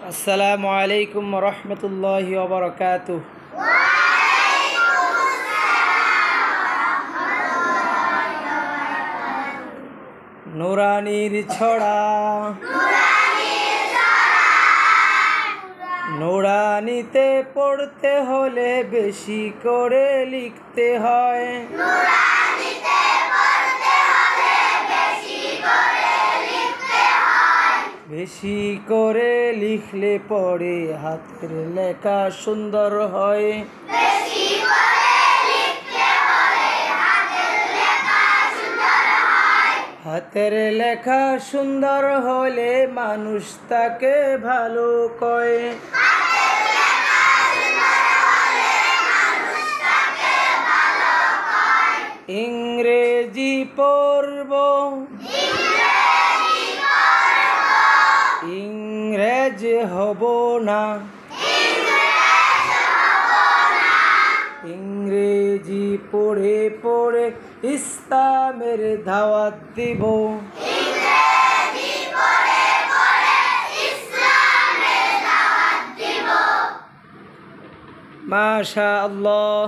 আসসালামু আলাইকুম রহমতুল্লাহি ওয়া বারাকাতুহু। নুরানির ছড়া নুরানিতে পড়তে হলে বেশি করে লিখতে হয়। বেশি করে লিখলে পড়ে হাতের লেখা সুন্দর হয়। হাতের লেখা সুন্দর হলে মানুষ তাকে ভালো কয়। ইংরেজি পড়ব ইংরেজ হব না। ইংরেজি পড়ে পড়ে ইসলামের দাওয়াত দিব। মাশাআল্লাহ।